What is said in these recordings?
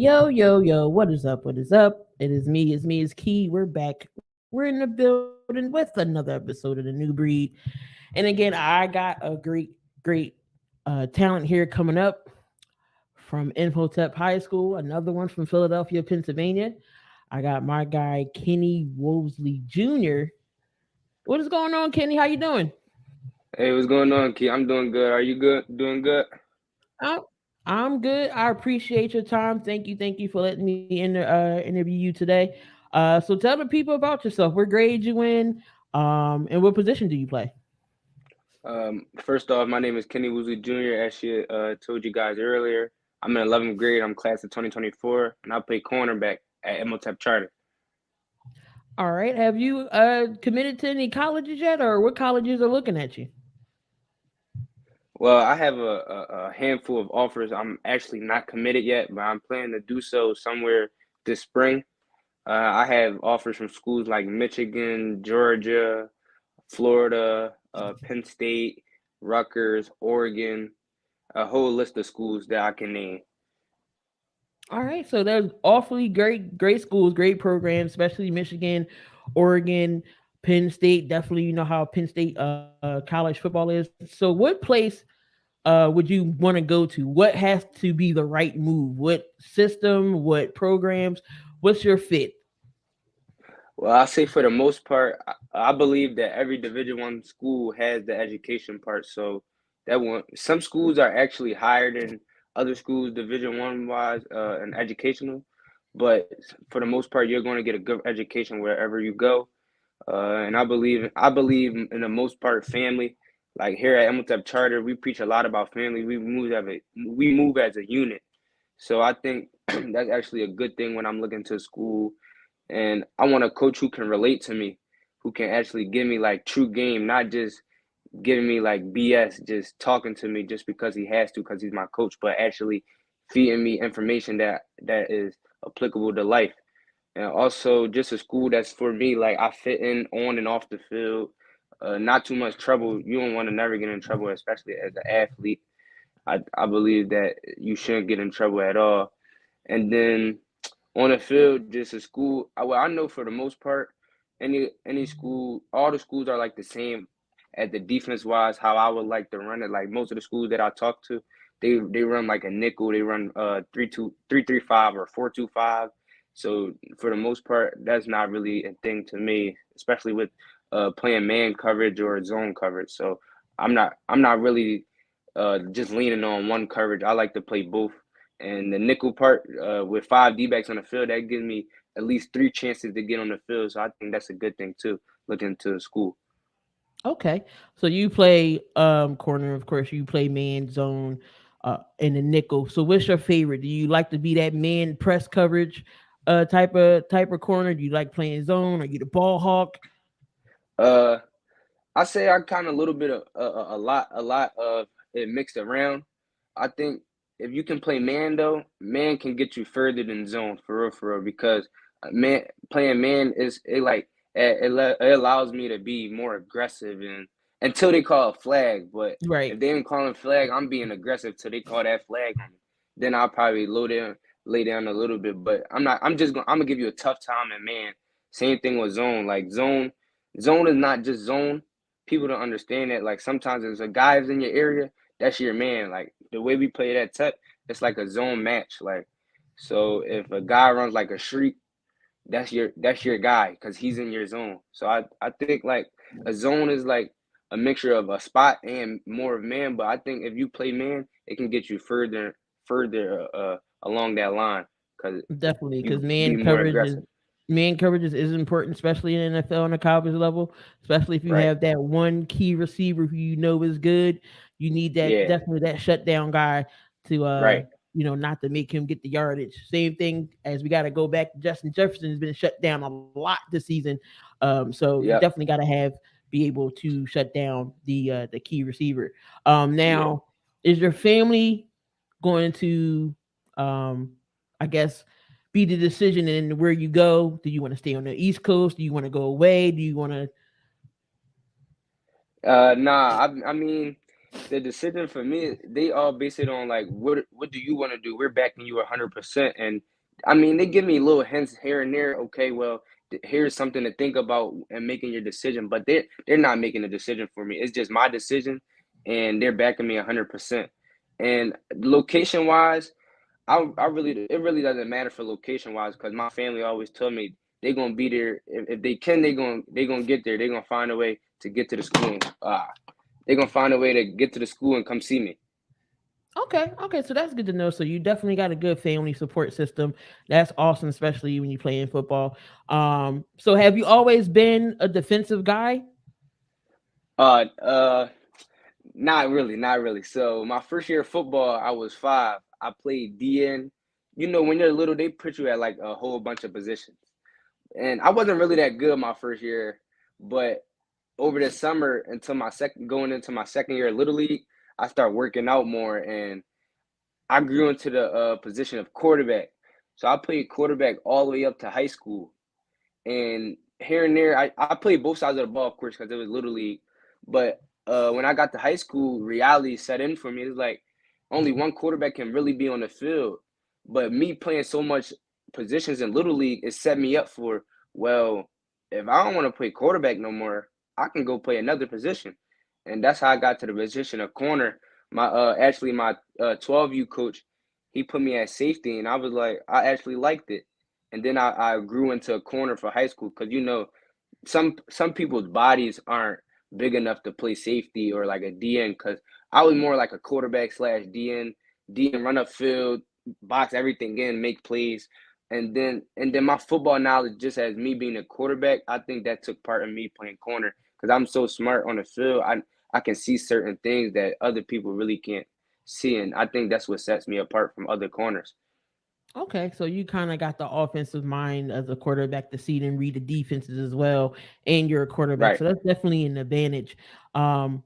Yo, what is up? What is up? It is me, it's Key. We're back. We're in the building with another episode of The New Breed. And again, I got a great talent here coming up from Imhotep High School, another one from Philadelphia, Pennsylvania. I got my guy, Kenny Woseley Jr. What is going on, Kenny? How you doing? Hey, what's going on, Key? I'm doing good. Are you good? Doing good? I'm, I'm good. I appreciate your time. Thank you for letting me interview you today. So tell the people about yourself. What grade you in, and what position do you play? First off, my name is Kenny Woseley Jr. As she told you guys earlier, I'm in 11th grade. I'm class of 2024, and I play cornerback at Imhotep Charter. All right. Have you committed to any colleges yet, or what colleges are looking at you? Well, I have a handful of offers. I'm actually not committed yet, but I'm planning to do so somewhere this spring. I have offers from schools like Michigan, Georgia, Florida, Penn State, Rutgers, Oregon, a whole list of schools that I can name. All right. So there's awfully great schools, great programs, especially Michigan, Oregon, Penn State. Definitely, you know how Penn State college football is. So what place would you want to go to? What has to be the right move? What system? What programs? What's your fit? Well, I say for the most part, I believe that every Division One school has the education part. So that one, some schools are actually higher than other schools, Division One wise, and educational. But for the most part, you're going to get a good education wherever you go. And I believe in the most part family. Like here at Imhotep Charter, we preach a lot about family. We move as a unit. So I think that's actually a good thing when I'm looking to school, and I want a coach who can relate to me, who can actually give me like true game, not just giving me like BS, just talking to me just because he has to, because he's my coach, but actually feeding me information that is applicable to life. And also just a school that's for me, like I fit in on and off the field. Not too much trouble. You don't want to never get in trouble, especially as an athlete. I believe that you shouldn't get in trouble at all. And then on the field, just a school. Well, I know for the most part, any school, all the schools are like the same at the defense wise. How I would like to run it. Like most of the schools that I talk to, they run like a nickel. They run 3-2, 3-3-5 or 4-2-5. So for the most part, that's not really a thing to me, especially with playing man coverage or zone coverage. So I'm not really just leaning on one coverage. I like to play both. And the nickel part, with five D backs on the field, that gives me at least three chances to get on the field. So I think that's a good thing too, looking to school. Okay. So you play corner, of course, you play man zone in the nickel. So what's your favorite? Do you like to be that man press coverage type of corner? Do you like playing zone? Are you the ball hawk? Uh, I say I kind of a little bit of a lot of it mixed around. I think if you can play man though, man can get you further than zone for real. Because man playing man is it like it allows me to be more aggressive and until they call a flag. But Right. if they ain't calling flag, I'm being aggressive till they call that flag on me. Then I'll probably lay down a little bit. But I'm not. I'm gonna give you a tough time at man. Same thing with zone. Like zone is not just zone. People don't understand that. Like sometimes there's a guy is in your area, that's your man. Like the way we play that tech, it's like a zone match. Like so, if a guy runs like a shriek, that's your guy because he's in your zone. So I think like a zone is like a mixture of a spot and more of man. But I think if you play man, it can get you further along that line because Definitely, because you be more aggressive. man coverages is important, especially in the NFL and the college level. Especially if you Right. have that one key receiver who you know is good, you need that Yeah. definitely that shutdown guy to Right. not to make him get the yardage. Same thing as we got to go back. Justin Jefferson has been shut down a lot this season, so you Yep. definitely got to have be able to shut down the key receiver. Yeah. Now, is your family going to um I guess be the decision in where you go? Do you want to stay on the East Coast? Do you want to go away? Do you want to? Nah, I mean, the decision for me, they all base it on like what do you want to do? We're backing you 100%, and I mean, they give me little hints here and there. Okay, well, here's something to think about and making your decision, but they're not making a decision for me. It's just my decision, and they're backing me 100%. And location wise, I really it really doesn't matter for location wise because my family always tell me they're gonna be there if they can. They gonna get there. They're gonna find a way to get to the school. They're gonna find a way to get to the school and come see me. Okay, okay, so that's good to know. So you definitely got a good family support system. That's awesome, especially when you play in football. So have you always been a defensive guy? Uh, uh, Not really, not really. So my first year of football, I was 5. I played DN. You know, when you're little, they put you at like a whole bunch of positions. And I wasn't really that good my first year, but over the summer until my second going into my second year of Little League, I started working out more and I grew into the position of quarterback. So I played quarterback all the way up to high school. And here and there, I played both sides of the ball, of course, because it was little league. But when I got to high school, reality set in for me. It's like only one quarterback can really be on the field. But me playing so much positions in little league, it set me up for well, if I don't want to play quarterback no more, I can go play another position, and that's how I got to the position of corner. My actually my 12U coach, he put me at safety, and I was like, I actually liked it. And then I grew into a corner for high school because you know some people's bodies aren't big enough to play safety or like a DN because I was more like a quarterback slash DN, DN run up field, box everything in, make plays. And then my football knowledge just as me being a quarterback, I think that took part in me playing corner because I'm so smart on the field. I can see certain things that other people really can't see, and I think that's what sets me apart from other corners. Okay, so you kind of got the offensive mind as a quarterback to see and read the defenses as well, and you're a quarterback, Right. so that's definitely an advantage. Um,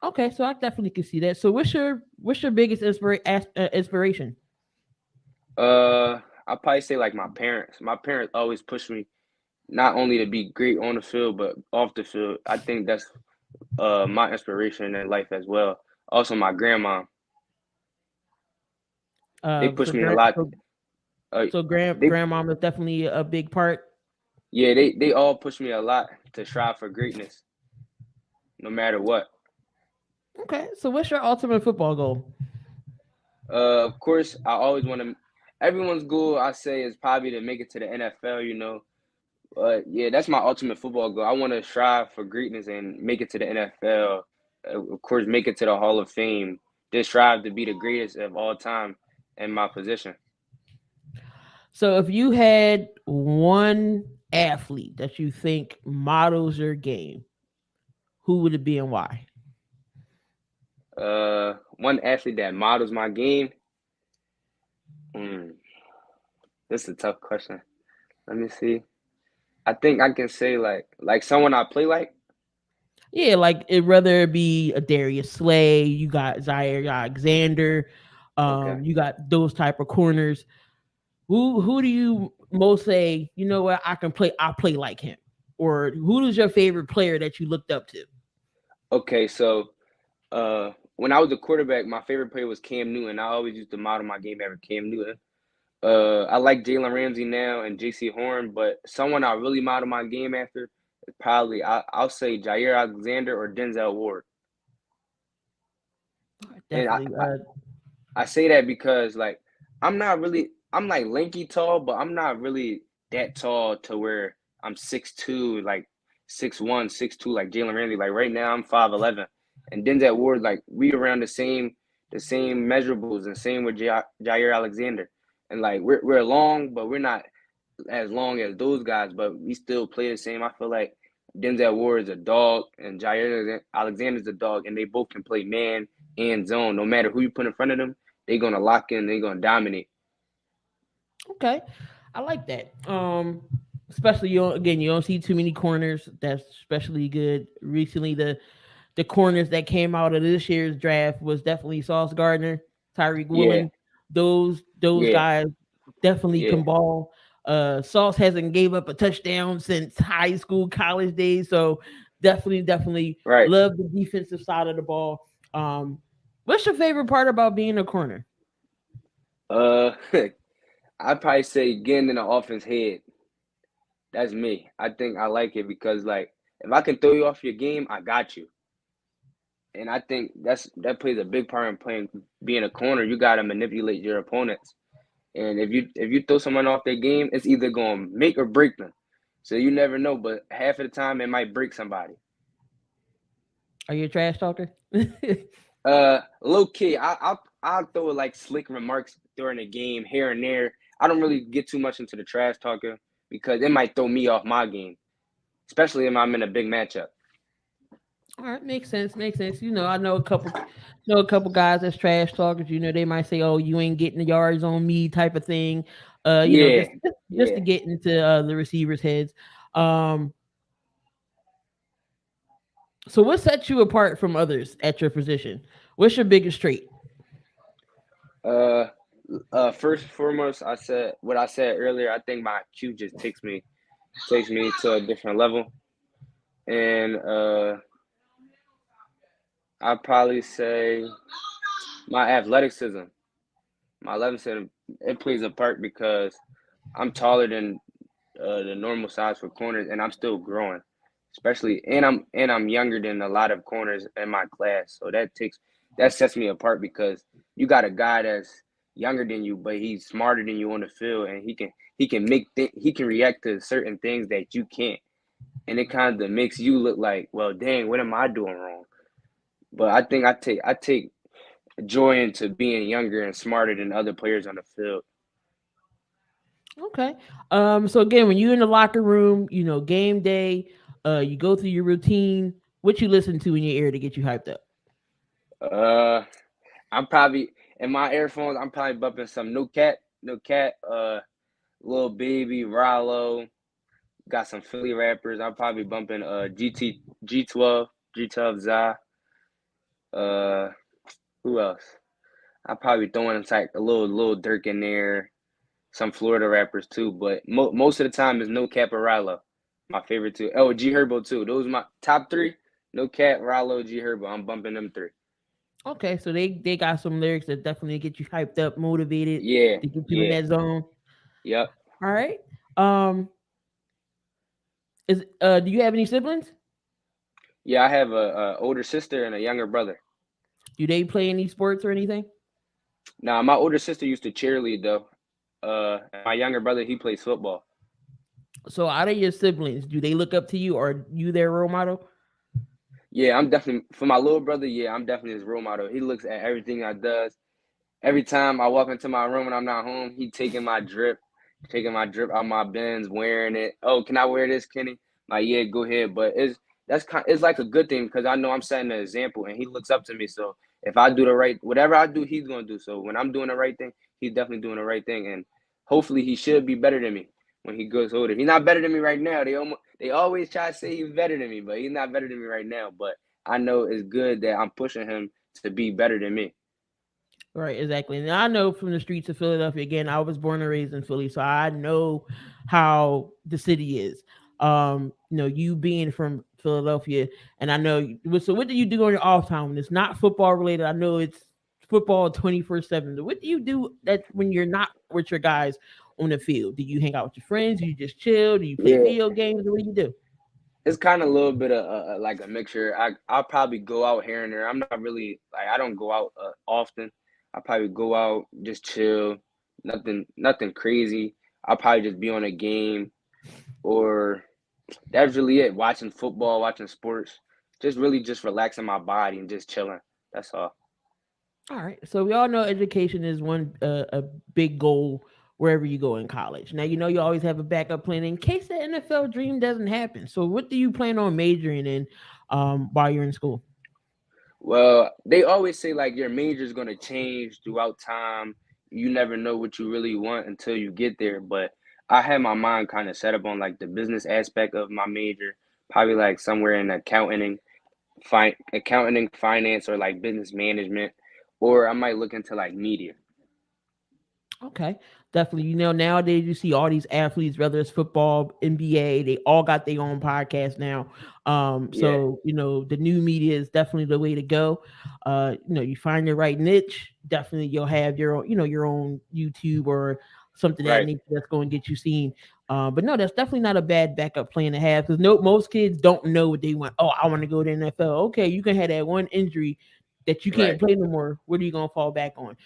okay, so I definitely can see that. So what's your biggest inspiration? I'll probably say like my parents. My parents always push me not only to be great on the field but off the field. I think that's my inspiration in life as well. Also, my grandma, they Uh, push so me a grand, lot. so Uh, so they grandmom is definitely a big part. yeah, they all push me a lot to strive for greatness, no matter what. Okay, so what's your ultimate football goal? Of course, I always want to. Everyone's goal I say is probably to make it to the NFL. You know, yeah, that's my ultimate football goal. I want to strive for greatness and make it to the NFL. Of course, make it to the Hall of Fame. Just strive to be the greatest of all time in my position. So if you had one athlete that you think models your game, who would it be and why? One athlete that models my game. Mm, this is a tough question. Let me see. I think I can say like someone I play like. Yeah, like it rather it be a Darius Slay, you got Zaire Alexander, Okay. you got those type of corners. Who do you most say, you know what, I play like him? Or who is your favorite player that you looked up to? Okay. So when I was a quarterback, my favorite player was Cam Newton. I always used to model my game after Cam Newton. I like Jalen Ramsey now and J.C. Horn, but someone I really model my game after is probably I'll say Jair Alexander or Denzel Ward. And Definitely. I say that because like I'm like lanky tall, but I'm not really that tall to where I'm 6'2", like 6'1", 6'2", like Jalen Ramsey. Like right now I'm 5'11", and Denzel Ward, like we around the same measurables and same with Jair Alexander. And like we're long, but we're not as long as those guys, but we still play the same. I feel like Denzel Ward is a dog and Jair Alexander's a dog, and they both can play man and zone. No matter who you put in front of them, they're gonna lock in. They're gonna dominate. Okay, I like that. Especially you don't see too many corners. That's especially good. Recently, the corners that came out of this year's draft was definitely Sauce Gardner, Tyreek Yeah, Woolen. Those yeah, guys definitely yeah. can ball. Sauce hasn't gave up a touchdown since high school, college days. So definitely Right. love the defensive side of the ball. What's your favorite part about being a corner? Uh, I'd probably say getting in the offense head. That's me. I think I like it because like if I can throw you off your game, I got you. And I think that plays a big part in playing being a corner. You gotta manipulate your opponents. And if you throw someone off their game, it's either gonna make or break them. So you never know, but half of the time it might break somebody. Are you a trash talker? Low key, I'll throw like slick remarks during the game here and there. I don't really get too much into the trash talking because it might throw me off my game, especially if I'm in a big matchup. All right, makes sense. Makes sense. I know a couple guys that's trash talkers. They might say, "Oh, you ain't getting the yards on me," type of thing. Yeah, Just to yeah. get into the receivers' heads. Um, so what sets you apart from others at your position? What's your biggest trait? Uh, First and foremost, I said what I said earlier. I think my Q just takes me to a different level, and I'd probably say my athleticism. My athleticism it plays a part because I'm taller than the normal size for corners, and I'm still growing. Especially, and I'm younger than a lot of corners in my class, so that sets me apart because you got a guy that's younger than you, but he's smarter than you on the field, and he can react to certain things that you can't, and it kind of makes you look like, well, dang, what am I doing wrong? But I think I take joy into being younger and smarter than other players on the field. Okay. So again, when you're in the locker room, game day, you go through your routine. What you listen to in your ear to get you hyped up? Uh, I'm probably in my earphones. I'm probably bumping some no cat, little baby, Rallo. Got some Philly rappers. I'm probably bumping G12, G12 Za. Uh, who else? I probably throwing like a little Dirk in there. Some Florida rappers too, but most of the time is no cap or Rallo. My favorite two. Oh, G Herbo too. Those are my top three. No cap, Rallo, G Herbo. I'm bumping them three. Okay, so they got some lyrics that definitely get you hyped up, motivated Yeah, to get you in yeah, that zone. yep. All right. Is Do you have any siblings? Yeah, I have a older sister and a younger brother. Do they play any sports or anything? Now, my older sister used to cheerlead though. And my younger brother he plays football. So out of your siblings, do they look up to you, or are you their role model? Yeah, I'm definitely for my little brother. Yeah, I'm definitely his role model. He looks at everything I does. Every time I walk into my room and I'm not home, he taking my drip out my bins, wearing it. Oh, can I wear this, Kenny? Like, yeah, go ahead. But it's like a good thing because I know I'm setting an example and he looks up to me. So if I do the right, whatever I do, he's gonna do. So when I'm doing the right thing, he's definitely doing the right thing, and hopefully he should be better than me when he goes older. He's not better than me right now. They always try to say he's better than me, but he's not better than me right now. But I know it's good that I'm pushing him to be better than me. Right, exactly. And I know from the streets of Philadelphia. Again, I was born and raised in Philly, so I know how the city is. You being from Philadelphia, and I know. So, what do you do on your off time when it's not football related? I know it's football 24/7. What do you do that when you're not with your guys on the field? Do you hang out with your friends? Do you just chill? Do you play Yeah, video games? Or what do you do? it's kind of a little bit of like a mixture. I'll probably go out here and there. I'm not really like I don't go out often. I probably go out just chill, nothing crazy. I'll probably just be on a game or that's really it. Watching football, watching sports, just really just relaxing my body and just chilling. That's all. All right. So we all know education is one a big goal wherever you go in college. Now you always have a backup plan in case the NFL dream doesn't happen. So what do you plan on majoring in while you're in school? Well, they always say like your major is gonna change throughout time. You never know what you really want until you get there. But I had my mind kind of set up on like the business aspect of my major, probably like somewhere in accounting, finance, or like business management, or I might look into like media. Okay, definitely. Nowadays you see all these athletes, whether it's football, NBA, they all got their own podcast now. Yeah, The new media is definitely the way to go. You find your right niche, definitely you'll have your own, your own YouTube or something that Right. nature that's going to get you seen. But no, that's definitely not a bad backup plan to have because no, most kids don't know what they want. Oh, I want to go to the NFL. Okay, you can have that one injury that you Right. can't play no more. What are you gonna fall back on?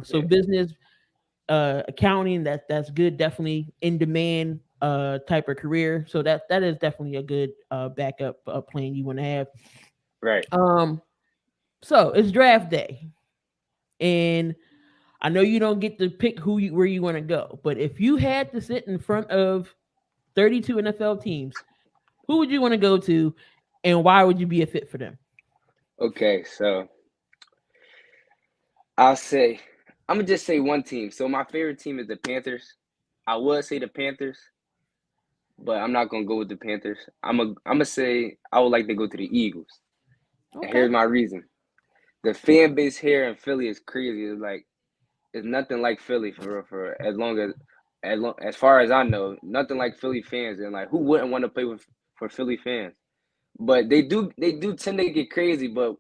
So Yeah. business, accounting, that's good. Definitely in demand type of career. So that is definitely a good backup plan you want to have. Right. Um, so it's draft day, and I know you don't get to pick where you want to go, but if you had to sit in front of 32 NFL teams, who would you want to go to, and why would you be a fit for them? Okay. So I'll say I'm gonna just say one team. So my favorite team is the Panthers. I would say the Panthers, but I'm not gonna go with the Panthers. I'm gonna say I would like to go to the Eagles. And Okay. here's my reason. The fan base here in Philly is crazy. It's like it's nothing like Philly for real, for as far as I know, nothing like Philly fans. And like who wouldn't want to play with for Philly fans? But they do tend to get crazy, but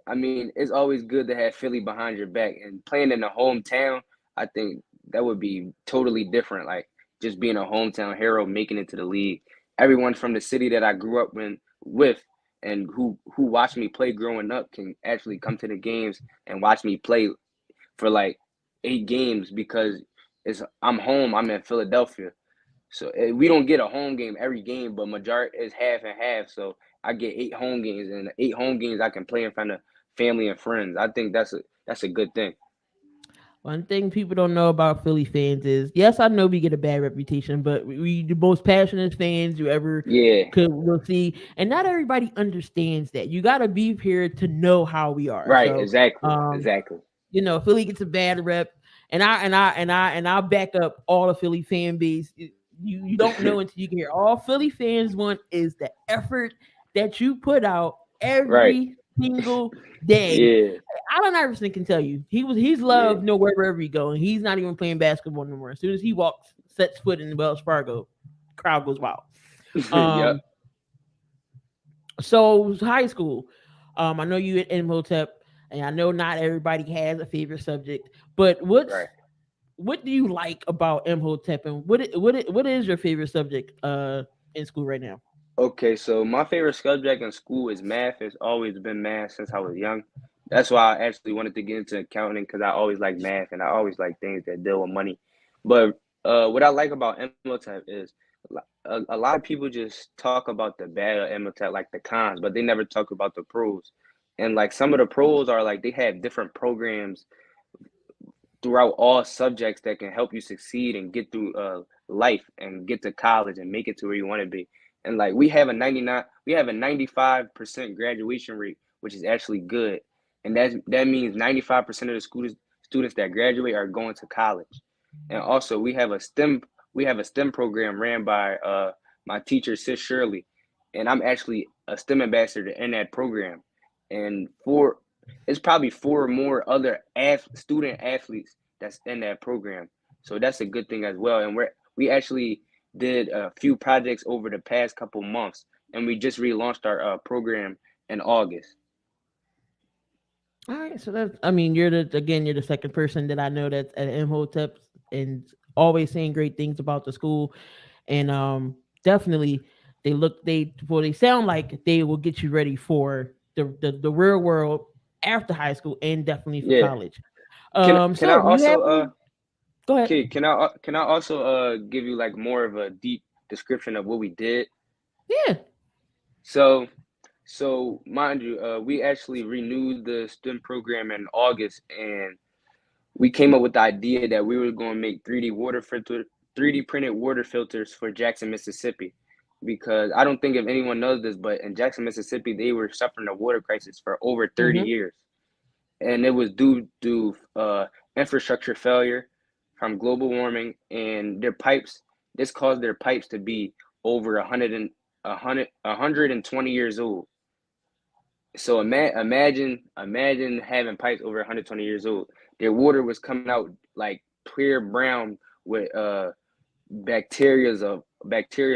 I mean, it's always good to have Philly behind your back and playing in the hometown. I think that would be totally different. Like just being a hometown hero, making it to the league. Everyone from the city that I grew up with and who watched me play growing up can actually come to the games and watch me play for like 8 games because it's I'm home. I'm in Philadelphia. So we don't get a home game every game, but majority is half and half. So I get 8 home games, and 8 home games I can play in front of family and friends. I think that's a good thing. One thing people don't know about Philly fans is, yes, I know we get a bad reputation, but we the most passionate fans you ever Yeah, could will see, and not everybody understands that. You got to be here to know how we are. right, So, exactly, um, exactly. Philly gets a bad rep, and I back up all the Philly fan base. You don't know until you can hear. All Philly fans want is the effort that you put out Right. every single day. Yeah, Allen Iverson can tell you he's yeah. loved nowhere wherever he go, and he's not even playing basketball no more. As soon as he walks, sets foot in Wells Fargo, crowd goes wild. Yep. Um, so high school, I know you at Imhotep, and I know not everybody has a favorite subject, but Right. what do you like about Imhotep, and what is your favorite subject in school right now? Okay, so my favorite subject in school is math. It's always been math since I was young. That's why I actually wanted to get into accounting because I always like math and I always like things that deal with money. But what I like about Imhotep is a lot of people just talk about the bad of Imhotep, like the cons, but they never talk about the pros. And like some of the pros are like they have different programs throughout all subjects that can help you succeed and get through life and get to college and make it to where you want to be. And like we have a 95% graduation rate, which is actually good. And that means 95% of the students that graduate are going to college. And also we have a STEM program ran by my teacher Sis Shirley, and I'm actually a STEM ambassador in that program. And for it's probably four more other student athletes that's in that program. So that's a good thing as well. And we actually did a few projects over the past couple months, and we just relaunched our program in August. All right, so that's I mean you're the second person that I know that's at Imhotep and always saying great things about the school, and definitely they sound like they will get you ready for the real world after high school and definitely for Yeah. college. Can I So do you have also go ahead. okay, can I also give you like more of a deep description of what we did? Yeah. So mind you, we actually renewed the STEM program in August, and we came up with the idea that we were going to make 3D printed water filters for Jackson, Mississippi, because I don't think if anyone knows this, but in Jackson, Mississippi, they were suffering a water crisis for over 30 Mm-hmm. years, and it was due to infrastructure failure from global warming and their pipes. This caused their pipes to be over 120 years old. So imagine having pipes over 120 years old. Their water was coming out like clear brown with bacteria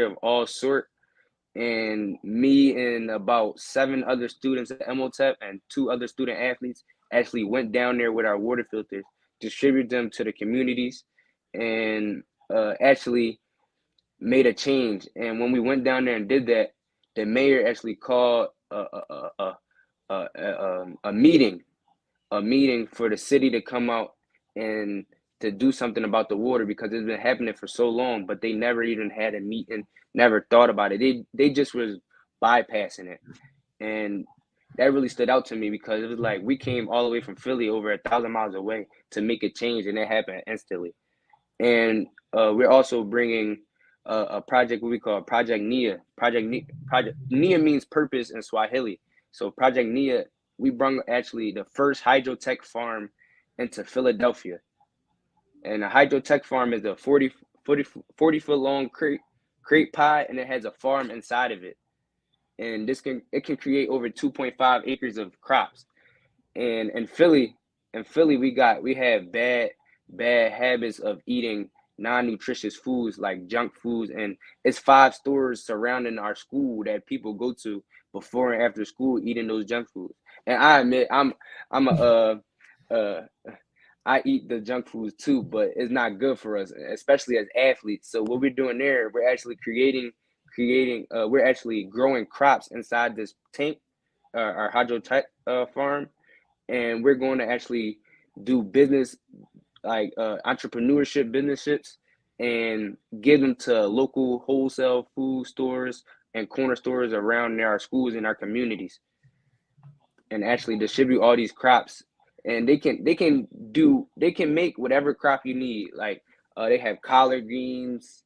of all sort. And me and about 7 other students at MOTEP and 2 other student athletes actually went down there with our water filters, distribute them to the communities, and actually made a change. And when we went down there and did that, the mayor actually called a meeting, a meeting for the city to come out and to do something about the water because it's been happening for so long, but they never even had a meeting, never thought about it. They just was bypassing it, and that really stood out to me because it was like we came all the way from Philly over 1,000 miles away to make a change, and it happened instantly. And we're also bringing a project what we call Project Nia. Project Nia means purpose in Swahili. So Project Nia, we brought actually the first hydrotech farm into Philadelphia. And a hydrotech farm is a 40 foot long crate pie, and it has a farm inside of it. And it can create over 2.5 acres of crops. And in Philly, we have bad habits of eating non-nutritious foods like junk foods, and it's 5 stores surrounding our school that people go to before and after school eating those junk foods. And I admit I'm a uh I eat the junk foods too, but it's not good for us, especially as athletes. So what we're doing there, we're actually we're actually growing crops inside this tank, our hydrotech farm, and we're going to actually do business like entrepreneurship businesses and give them to local wholesale food stores and corner stores around our schools and our communities, and actually distribute all these crops. And they can make whatever crop you need. Like they have collard greens,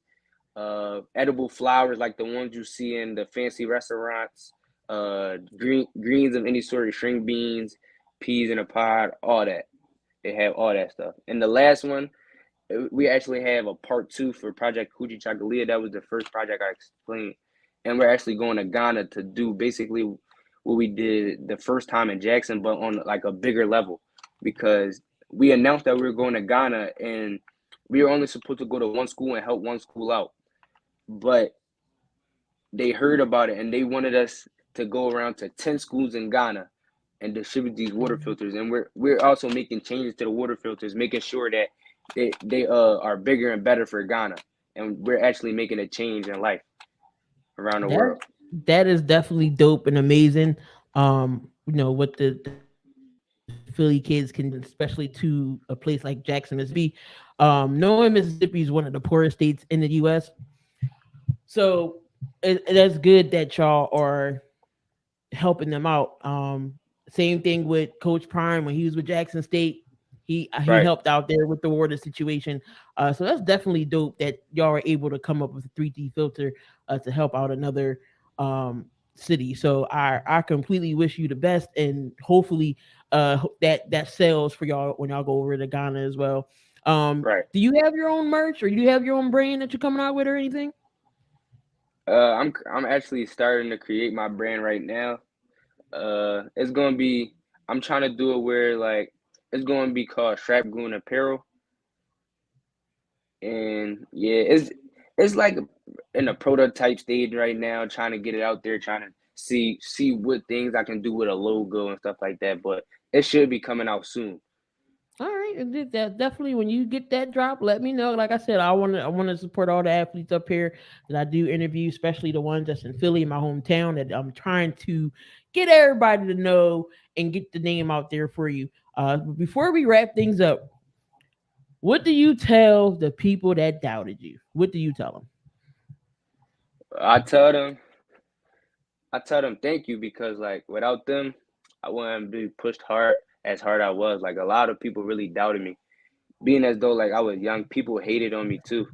edible flowers like the ones you see in the fancy restaurants, greens of any sort of string beans, peas in a pod, all that. They have all that stuff. And the last one, we actually have a part two for Project Kuji Chakalia. That was the first project I explained. And we're actually going to Ghana to do basically what we did the first time in Jackson, but on like a bigger level. Because we announced that we were going to Ghana, and we were only supposed to go to one school and help one school out. But they heard about it and they wanted us to go around to 10 schools in Ghana and distribute these water filters. And we're also making changes to the water filters, making sure that they are bigger and better for Ghana. And we're actually making a change in life around the That world. that is definitely dope and amazing. What the Philly kids can do, especially to a place like Jackson, Mississippi. Knowing Mississippi is one of the poorest states in the U.S., so that's good that y'all are helping them out. Same thing with Coach Prime when he was with Jackson State. He Right, helped out there with the water situation. So that's definitely dope that y'all are able to come up with a 3D filter to help out another city. So I completely wish you the best, and hopefully that sells for y'all when y'all go over to Ghana as well. right. Do you have your own merch, or do you have your own brand that you're coming out with, or anything? I'm actually starting to create my brand right now. It's gonna be I'm trying to do it where like it's gonna be called Strap Goon Apparel. And yeah, it's like in a prototype stage right now, trying to get it out there, trying to see what things I can do with a logo and stuff like that. But it should be coming out soon. All right, and that definitely when you get that drop, let me know. Like I said, I want to support all the athletes up here that I do interview, especially the ones that's in Philly, my hometown. That I'm trying to get everybody to know and get the name out there for you. But before we wrap things up, what do you tell the people that doubted you? What do you tell them? I tell them, I tell them thank you because like without them, I wouldn't be pushed hard as hard I was. Like a lot of people really doubted me, being as though like I was young. People hated on me too,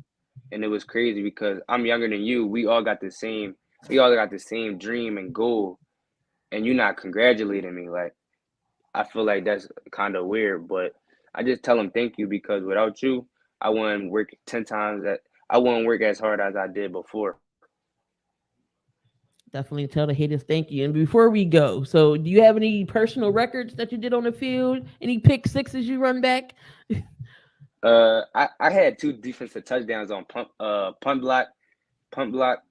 and it was crazy because I'm younger than you. We all got the same dream and goal, and you're not congratulating me. Like I feel like that's kind of weird, but I just tell them thank you because without you, I wouldn't work 10 times that I wouldn't work as hard as I did before. Definitely tell the haters thank you. And before we go, so do you have any personal records that you did on the field? Any pick sixes you run back? I had two defensive touchdowns on punt block,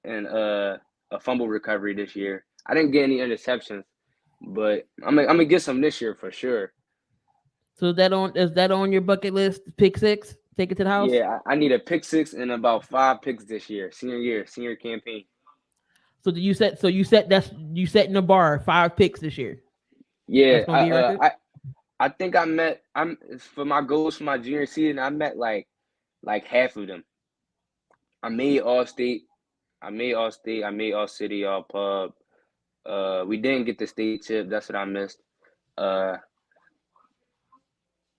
and a fumble recovery this year. I didn't get any interceptions, but I'm gonna get some this year for sure. So is that on your bucket list? Pick six. take it to the house? Yeah, I need a pick six and about 5 picks this year, senior campaign. You setting the bar 5 picks this year. Yeah, That's gonna be your record. I think I'm for my goals for my junior season. I met like half of them. I made all state. I made all state. I made all city, all pub. We didn't get the state chip. That's what I missed. Uh,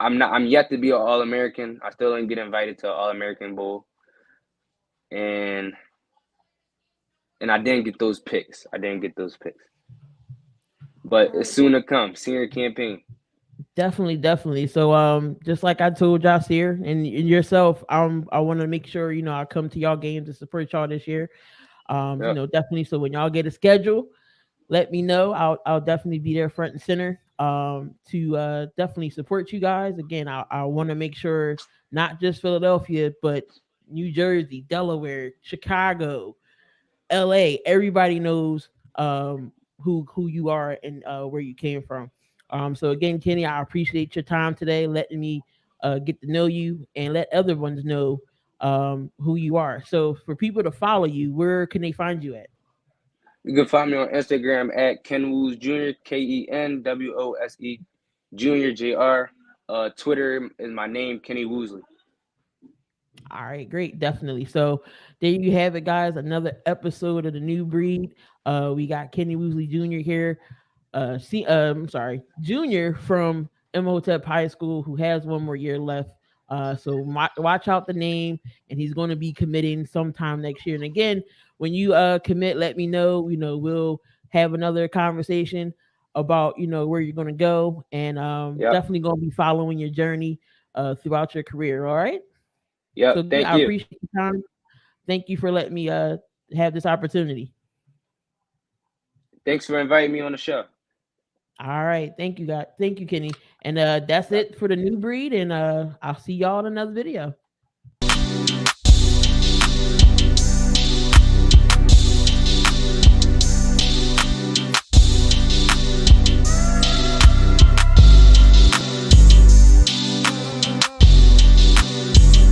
I'm yet to be an All American. I still didn't get invited to an All American Bowl, and I didn't get those picks. I didn't get those picks, but All it's right. soon to come. Senior campaign. Definitely, definitely. So, just like I told y'all here and yourself, I want to make sure I come to y'all games to support y'all this year. Yep. Definitely. So when y'all get a schedule, let me know. I'll definitely be there front and center. To definitely support you guys. Again, I want to make sure not just Philadelphia, but New Jersey, Delaware, Chicago, LA, everybody knows who you are and where you came from. So again, Kenny, I appreciate your time today, letting me get to know you and let other ones know who you are. So for people to follow you, where can they find you at? You can find me on Instagram at Ken Woos Jr. KenWose Junior Jr. Twitter is my name, Kenny Woseley. All right, great, definitely. So there you have it, guys. Another episode of the New Breed. We got Kenny Woseley Jr. here. I'm sorry, Junior from Imhotep High School, who has one more year left. So watch out the name, and he's going to be committing sometime next year. And again, when you commit, let me know. We'll have another conversation about where you're going to go, and Yep. definitely going to be following your journey throughout your career. All right. So Yep. again, Thank I you. appreciate your time. Thank you for letting me have this opportunity. Thanks for inviting me on the show. All right. Thank you, God. Thank you, Kenny. And that's Yep. it for the New Breed. And I'll see y'all in another video.